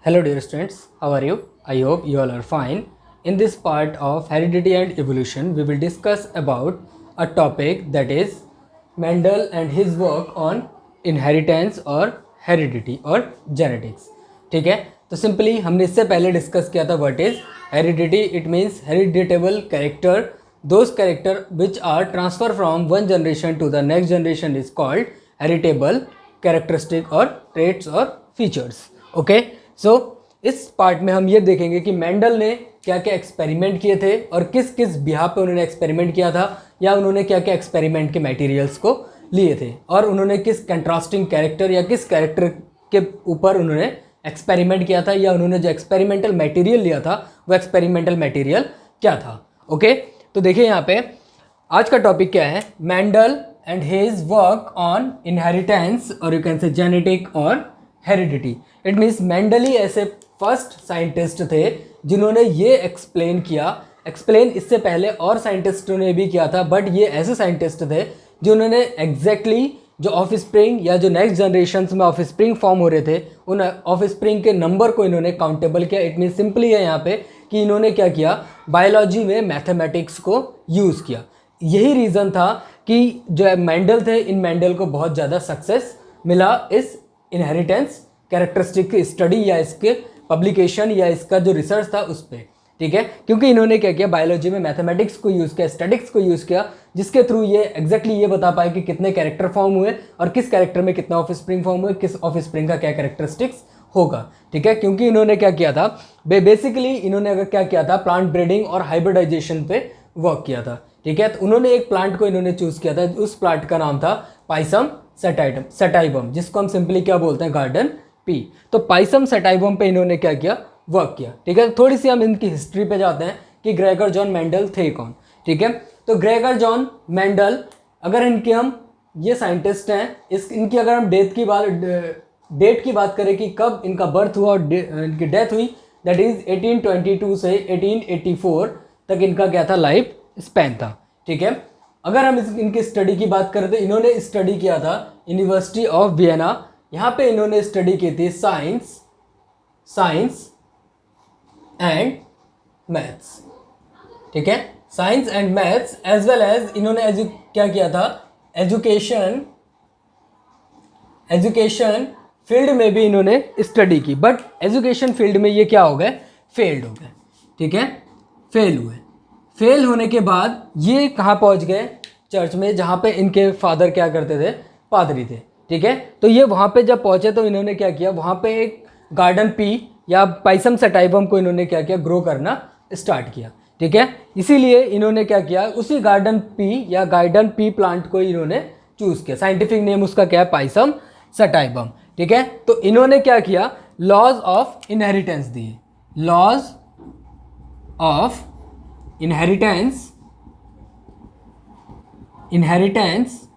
Hello dear students, how are you? I hope you all are fine. In this part of heredity and evolution, we will discuss about a topic that is Mendel and his work on inheritance और heredity और genetics. ठीक है, तो simply हमने इससे पहले discuss किया था what is heredity. It means hereditable character, those character which are transfer from one generation to the next generation is called heritable characteristic और ट्रेट्स और फीचर्स. ओके, सो इस पार्ट में हम ये देखेंगे कि मेंडल ने क्या क्या एक्सपेरिमेंट किए थे और किस किस बिहार पे उन्होंने एक्सपेरिमेंट किया था, या उन्होंने क्या क्या एक्सपेरिमेंट के मटेरियल्स को लिए थे, और उन्होंने किस कंट्रास्टिंग कैरेक्टर या किस कैरेक्टर के ऊपर उन्होंने एक्सपेरिमेंट किया था, या उन्होंने जो एक्सपेरिमेंटल मटेरियल लिया था वो एक्सपेरिमेंटल मटेरियल क्या था. ओके, तो देखिए यहाँ पे आज का टॉपिक क्या है, Mendel and his work on inheritance और यू कैन से जेनेटिक और हेरिडिटी. इट मीन्स मेंडल ही ऐसे फर्स्ट साइंटिस्ट थे जिन्होंने ये एक्सप्लेन किया. एक्सप्लेन इससे पहले और साइंटिस्टों ने भी किया था, बट ये ऐसे साइंटिस्ट थे जिन्होंने एग्जैक्टली जो ऑफ स्प्रिंग या जो नेक्स्ट जनरेशन में ऑफ स्प्रिंग फॉर्म हो रहे थे उन ऑफ स्प्रिंग के नंबर को इन्होंने काउंटेबल किया. इट मीन्स सिंपली है यहाँ पे कि इन्होंने क्या किया, बायोलॉजी में मैथमेटिक्स को यूज़ किया. यही रीज़न था कि जो मेंडल थे, इन मेंडल को बहुत ज़्यादा सक्सेस मिला इस इनहेरिटेंस कैरेक्टरिस्टिक की स्टडी या इसके पब्लिकेशन या इसका जो रिसर्च था उस पर. ठीक है, क्योंकि इन्होंने क्या किया, बायोलॉजी में मैथमेटिक्स को यूज़ किया, स्टैटिक्स को यूज़ किया, जिसके थ्रू ये एग्जैक्टली ये बता पाए कि कितने कैरेक्टर फॉर्म हुए और किस कैरेक्टर में कितना ऑफ स्प्रिंग फॉर्म हुए, किस ऑफ स्प्रिंग का क्या कैरेक्टरिस्टिक्स होगा. ठीक है, क्योंकि इन्होंने क्या किया था, बेसिकली इन्होंने अगर क्या किया था, प्लांट ब्रीडिंग और हाइब्रिडाइजेशन पे वर्क किया था. ठीक है, तो उन्होंने एक प्लांट को इन्होंने चूज़ किया था, उस प्लांट का नाम था पाइसम सटाइवम, जिसको हम सिंपली क्या बोलते हैं, गार्डन पी. तो पाइसम सटाइवम पे इन्होंने क्या किया, वर्क किया. ठीक है, थोड़ी सी हम इनकी हिस्ट्री पे जाते हैं कि ग्रेगर जॉन मेंडल थे कौन. ठीक है, तो ग्रेगर जॉन मेंडल, अगर इनके हम ये साइंटिस्ट हैं, इनकी अगर हम डेट की बात करें कि कब इनका बर्थ हुआ और इनकी डेथ हुई, दैट इज 1822 से 1884 तक इनका क्या था, लाइफ स्पैन था. ठीक है, अगर हम इनकी स्टडी की बात करें तो इन्होंने स्टडी किया था यूनिवर्सिटी ऑफ वियना. यहाँ पे इन्होंने स्टडी की थी साइंस एंड मैथ्स. ठीक है, science and maths as well as इन्होंने क्या किया था, एजुकेशन फील्ड में भी इन्होंने स्टडी की, बट एजुकेशन फील्ड में ये क्या हो गए, फेल्ड हो गए. ठीक है, फेल होने के बाद ये कहाँ पहुँच गए, चर्च में, जहाँ पे इनके फादर क्या करते थे, पादरी थे. ठीक है, तो ये वहाँ पे जब पहुँचे तो इन्होंने क्या किया, वहाँ पे एक गार्डन पी या पाइसम सटाइवम को इन्होंने क्या किया, ग्रो करना स्टार्ट किया. ठीक है, इसीलिए इन्होंने क्या किया, उसी गार्डन पी प्लांट को इन्होंने चूज़ किया. साइंटिफिक नेम उसका क्या है, पाइसम सटाइवम. ठीक है, तो इन्होंने क्या किया, लॉज ऑफ इनहेरिटेंस दिए. Laws of inheritance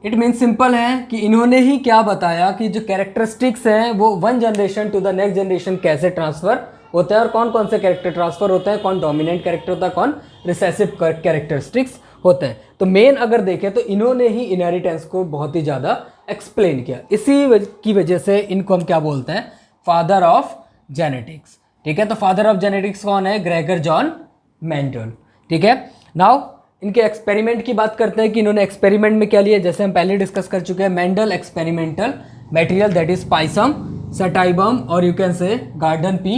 it means simple है कि इन्होंने ही क्या बताया कि जो कैरेक्टरिस्टिक्स हैं वो one generation to the next generation कैसे ट्रांसफर होता है और कौन कौन से कैरेक्टर ट्रांसफर होते हैं, कौन डोमिनेंट कैरेक्टर होता है, कौन रिसेसिव कैरेक्टरिस्टिक्स होते हैं. तो मेन अगर देखें तो इन्होंने ही इनहेरिटेंस को बहुत ही ज़्यादा एक्सप्लेन किया. इसी की वजह से इनको हम क्या बोलते हैं, फादर ऑफ जेनेटिक्स. ठीक है, तो फादर ऑफ जेनेटिक्स कौन है, ग्रेगर जॉन मेंडल. ठीक है, नाउ इनके एक्सपेरिमेंट की बात करते हैं कि इन्होंने एक्सपेरिमेंट में क्या लिया. जैसे हम पहले डिस्कस कर चुके हैं, Mendel experimental material that is pisum sativum और you can say garden pea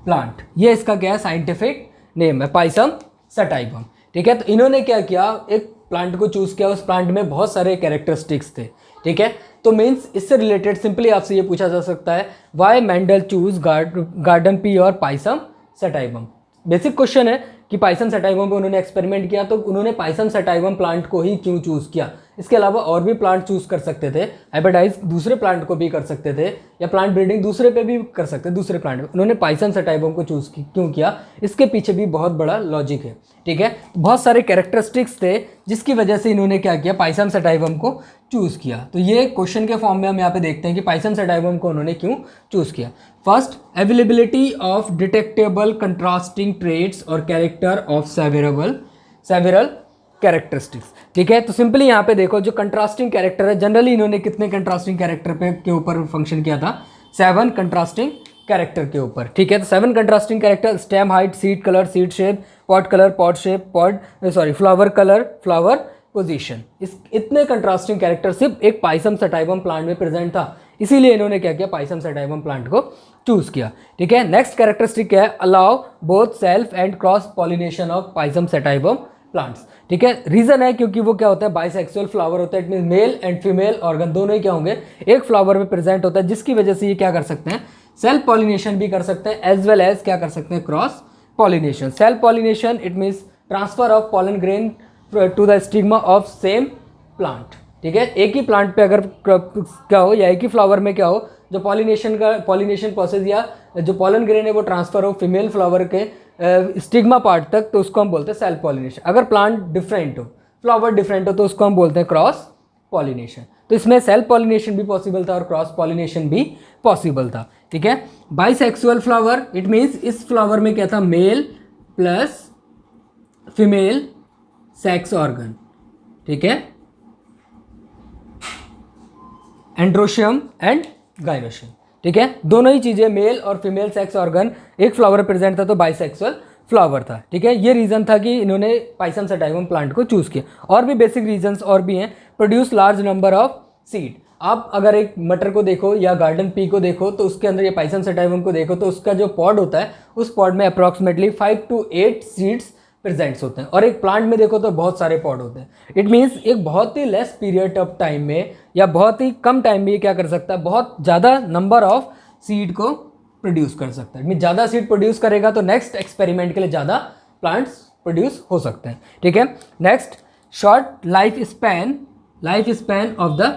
plant. ये इसका क्या है, साइंटिफिक नेम है, पाइसम सटाइवम. ठीक है, तो इन्होंने क्या किया, एक प्लांट को चूज़ किया, उस प्लांट में बहुत सारे कैरेक्टरिस्टिक्स थे. ठीक है, तो मीन्स इससे रिलेटेड सिंपली आपसे ये पूछा जा सकता है, why Mendel choose garden pea और पाइसम सटाइवम. बेसिक क्वेश्चन है कि पाइसम सटाइवम पे उन्होंने एक्सपेरिमेंट किया, तो उन्होंने पाइसम सटाइवम प्लांट को ही क्यों चूज़ किया. इसके अलावा और भी प्लांट चूज़ कर सकते थे, हाइब्रिडाइज दूसरे प्लांट को भी कर सकते थे, या प्लांट ब्रीडिंग दूसरे पे भी कर सकते थे, दूसरे प्लांट. उन्होंने पाइसम सटाइवम को चूज़ क्यों किया, इसके पीछे भी बहुत बड़ा लॉजिक है. ठीक है, बहुत सारे कैरेक्टरिस्टिक्स थे जिसकी वजह से इन्होंने क्या किया, पाइसम सटाइवम को चूज़ किया. तो ये क्वेश्चन के फॉर्म में हम यहाँ पे देखते हैं कि पाइसम सटाइवम को उन्होंने क्यों चूज़ किया. First, availability of detectable contrasting traits और कैरेक्टर ऑफ सेवरल कैरेक्टरिस्टिक्स. ठीक है, तो सिंपली यहाँ पे देखो जो कंट्रास्टिंग कैरेक्टर है, जनरली इन्होंने कितने कंट्रास्टिंग कैरेक्टर पे के ऊपर फंक्शन किया था, 7 कंट्रास्टिंग कैरेक्टर के ऊपर, ठीक है। तो 7 contrasting character, stem height, seed colour, seed shape, pot colour, pot shape, flower colour, flower position, इस इतने कंट्रास्टिंग कैरेक्टर सिर्फ एक पाइसम सटाइवम प्लांट में प्रेजेंट था, इसीलिए इन्होंने क्या किया, पाइसम सटाइवम प्लांट को चूज किया, ठीक है। नेक्स्ट कैरेक्टरिस्टिक क्या है, allow both self and cross pollination of Pisum sativum plants, ठीक है। रीजन है क्योंकि वो क्या होता है, बाइसेक्सुअल फ्लावर होता है, it mean male and female organ दोनों ही क्या होंगे, एक फ्लावर में प्रेजेंट होता है, जिसकी वजह से ये क्या कर सकते हैं, सेल्फ पॉलिनेशन भी कर सकते हैं एज वेल एज क्या कर सकते हैं, cross pollination. Self pollination it means transfer of pollen grain to the stigma of same plant, ठीक है। एक ही प्लांट पे अगर क्या हो या एक ही फ्लावर में क्या हो, जो पॉलिनेशन प्रोसेस या जो पॉलन ग्रेन है वो ट्रांसफर हो फीमेल फ्लावर के स्टिग्मा पार्ट तक, तो उसको हम बोलते हैं सेल्फ पॉलिनेशन। अगर प्लांट डिफरेंट हो, फ्लावर डिफरेंट हो, तो उसको हम बोलते हैं क्रॉस पॉलिनेशन। तो इसमें सेल्फ पॉलिनेशन भी पॉसिबल था और क्रॉस पॉलिनेशन भी पॉसिबल था, ठीक है। बाइसेक्सुअल फ्लावर इट मीन्स इस फ्लावर में क्या था, male plus female sex organ, ठीक है, एंड्रोशियम एंड गाइनोशियम, ठीक है। दोनों ही चीजें मेल और फीमेल सेक्स ऑर्गन एक फ्लावर प्रेजेंट था, तो बाइसेक्सुअल फ्लावर था, ठीक है। ये रीजन था कि इन्होंने पाइसम सटाइवम प्लांट को चूज किया। और भी बेसिक रीजंस और भी हैं, produce large number of seed. आप अगर एक मटर को देखो या गार्डन पी को देखो, तो उसके अंदर ये पाइसम सटाइवम को देखो, तो उसका जो पॉड होता है, उस पॉड में अप्रॉक्सीमेटली 5 to 8 सीड्स प्रेजेंट्स होते हैं। और एक प्लांट में देखो तो बहुत सारे पॉड होते हैं। इट मीन्स एक बहुत ही लेस पीरियड ऑफ टाइम में या बहुत ही कम टाइम में ये क्या कर सकता है, बहुत ज़्यादा नंबर ऑफ सीड को प्रोड्यूस कर सकता है। मीन ज़्यादा सीड प्रोड्यूस करेगा तो नेक्स्ट एक्सपेरिमेंट के लिए ज़्यादा प्लांट्स प्रोड्यूस हो सकते हैं, ठीक है। Next, short life span of the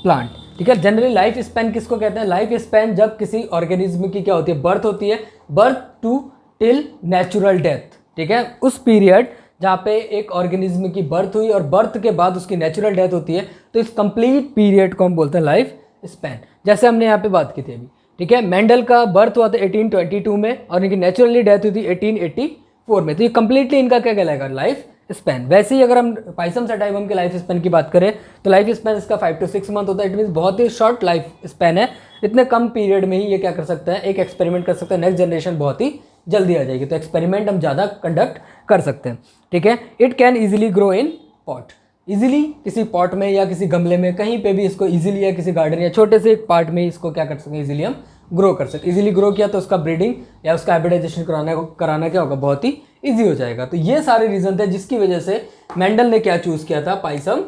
plant, ठीक है। जनरली लाइफ स्पैन किसको कहते हैं, लाइफ स्पैन जब किसी ऑर्गेनिज्म की क्या होती है, बर्थ होती है, birth to till natural death, ठीक है। उस पीरियड जहाँ पे एक ऑर्गेनिज्म की बर्थ हुई और बर्थ के बाद उसकी नेचुरल डेथ होती है, तो इस कंप्लीट पीरियड को हम बोलते हैं लाइफ स्पैन। जैसे हमने यहाँ पे बात की थी अभी, ठीक है। मेंडल का बर्थ हुआ था 1822 में और इनकी नेचुरली डेथ हुई थी 1884 में, तो ये कंप्लीटली इनका क्या कहलाएगा, लाइफ स्पैन। वैसे ही अगर हम पाइसम सटाइवम के लाइफ स्पैन की बात करें, तो लाइफ स्पैन इसका 5 to 6 मंथ होता है। इट मीन्स बहुत ही शॉर्ट लाइफ स्पैन है, इतने कम पीरियड में ही ये क्या कर सकता है, एक एक्सपेरिमेंट कर सकता है, नेक्स्ट जनरेशन बहुत ही जल्दी आ जाएगी, तो एक्सपेरिमेंट हम ज़्यादा कंडक्ट कर सकते हैं, ठीक है। It can easily grow in pot, easily किसी पॉट में या किसी गमले में कहीं पे भी इसको इजीली, या किसी गार्डन या छोटे से एक पार्ट में इसको क्या कर सकते हैं, इजीली हम ग्रो कर सकते हैं। इजीली ग्रो किया तो उसका ब्रीडिंग या उसका हाइब्रिडाइजेशन कराना क्या होगा, बहुत ही ईजी हो जाएगा। तो ये सारे रीजन थे जिसकी वजह से मेंडल ने क्या चूज़ किया था, पाइसम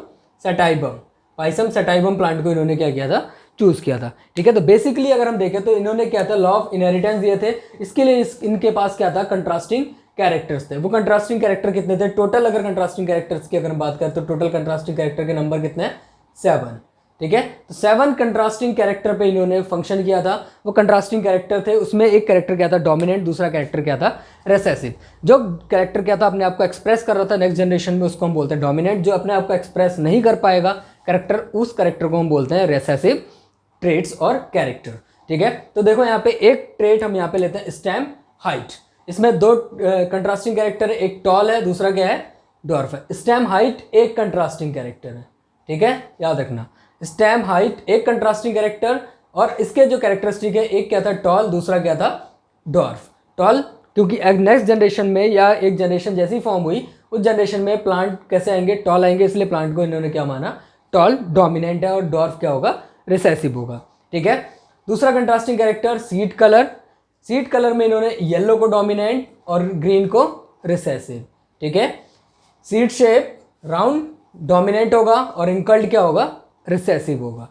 सटाइवम प्लांट को इन्होंने क्या किया था, चूज़ किया था, ठीक है। तो बेसिकली अगर हम देखें तो इन्होंने क्या था, लॉ ऑफ इनहेरिटेंस दिए थे। इसके लिए इनके पास क्या था, कंट्रास्टिंग कैरेक्टर्स थे। वो कंट्रास्टिंग कैरेक्टर कितने थे टोटल, अगर कंट्रास्टिंग कैरेक्टर्स की अगर हम बात करें तो टोटल कंट्रास्टिंग कैरेक्टर के नंबर कितने हैं, 7, ठीक है। तो 7 कंट्रास्टिंग कैरेक्टर पे इन्होंने फंक्शन किया था। वो कंट्रास्टिंग कैरेक्टर थे, उसमें एक कैरेक्टर क्या था, डोमिनेंट, दूसरा कैरेक्टर क्या था, रेसेसिव। जो कैरेक्टर क्या था, अपने आप को एक्सप्रेस कर रहा था नेक्स्ट जनरेशन में, उसको हम बोलते हैं डोमिनेंट। जो अपने आप को एक्सप्रेस नहीं कर पाएगा कैरेक्टर, उस कैरेक्टर को हम बोलते हैं रेसेसिव ट्रेट्स और कैरेक्टर, ठीक है। तो देखो यहाँ पे एक ट्रेट हम यहाँ पे लेते हैं, स्टेम हाइट। इसमें 2 कंट्रास्टिंग कैरेक्टर है, एक टॉल है, दूसरा क्या है, डॉर्फ है। स्टेम हाइट एक कंट्रास्टिंग कैरेक्टर है, ठीक है, याद रखना। स्टेम हाइट एक कंट्रास्टिंग कैरेक्टर, और इसके जो कैरेक्टरिस्टिक है, एक क्या था टॉल, दूसरा क्या था डॉर्फ। टॉल क्योंकि नेक्स्ट जनरेशन में या एक जनरेशन जैसी फॉर्म हुई, उस जनरेशन में प्लांट कैसे आएंगे, टॉल आएंगे, इसलिए प्लांट को इन्होंने क्या माना, टॉल डोमिनेंट है और डॉर्फ क्या होगा, रिसेसिव होगा, ठीक है। दूसरा contrasting character seed colour. Seed colour में इन्होंने येलो को डोमिनेंट और ग्रीन को रिसेसिव, ठीक है। सीड शेप राउंड डोमिनेंट होगा और इंकल्ड क्या होगा, रिसेसिव होगा।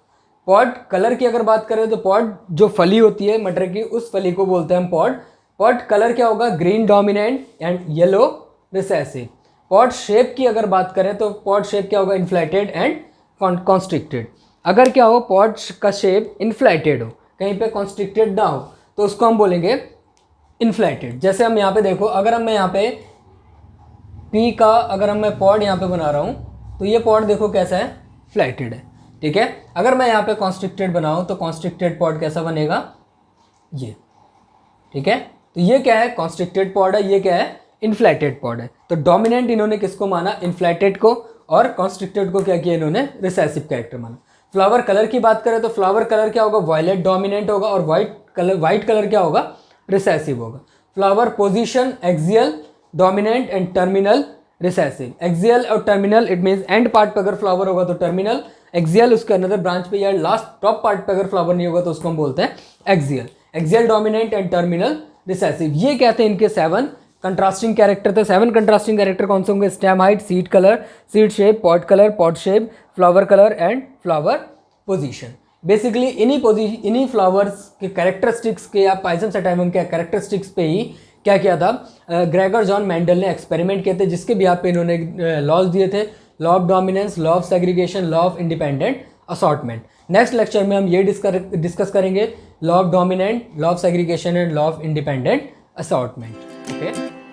पॉड कलर की अगर बात करें तो पॉड जो फली होती है मटर की, उस फली को बोलते हैं हम पॉड। पॉड कलर क्या होगा, green dominant and yellow recessive. Pod shape की अगर बात करें तो पॉड शेप क्या होगा, इन्फ्लेटेड एंड कॉन्स्ट्रिक्टेड। अगर क्या हो, पॉड का शेप इन्फ्लेटेड हो, कहीं पे कॉन्स्ट्रिक्टेड ना हो, तो उसको हम बोलेंगे इन्फ्लेटेड। जैसे हम यहाँ पे देखो, अगर मैं यहाँ पे पी का अगर मैं पॉड यहाँ पे बना रहा हूँ, तो ये पॉड देखो कैसा है, फ्लैटेड है, ठीक है। अगर मैं यहाँ पे कॉन्स्ट्रिक्टेड बनाऊँ तो कॉन्स्ट्रिक्टेड पॉड कैसा बनेगा, ये, ठीक है। तो ये क्या है, कॉन्स्ट्रिक्टेड पॉड है, ये क्या है, इन्फ्लेटेड पॉड है। तो डोमिनेंट इन्होंने किसको माना, इन्फ्लेटेड को, और कॉन्स्ट्रिक्टेड को क्या किया इन्होंने, रिसेसिव कैरेक्टर माना। फ्लावर कलर की बात करें तो फ्लावर कलर क्या होगा, वायलेट डोमिनेंट होगा और वाइट कलर वाइट कलर क्या होगा, रिसेसिव होगा। Flower position axial, dominant and terminal recessive. Axial और terminal it means end part पे अगर फ्लावर होगा तो टर्मिनल, एक्सियल उसके अनदर ब्रांच पे या लास्ट टॉप पार्ट पे अगर फ्लावर नहीं होगा तो उसको हम बोलते हैं axial. Axial, dominant and terminal recessive. ये क्या थे इनके 7 कंट्रास्टिंग कैरेक्टर थे। 7 कंट्रास्टिंग कैरेक्टर कौन से होंगे, stem height, seed colour, seed shape, pot colour, pot shape, flower colour and flower position. Basically इन्हीं फ्लावर्स के कैरेक्टरिस्टिक्स के या पाइजम सटाइवम के कैरेक्टरिस्टिक्स पे ही क्या किया था, ग्रेगर जॉन मेंडल ने एक्सपेरिमेंट किए थे, जिसके भी पे इन्होंने लॉज दिए थे, law of dominance, law of segregation, law of independent assortment. Next lecture में हम ये डिस्कस करेंगे law of dominant, law of segregation and law of independent assortment. Okay.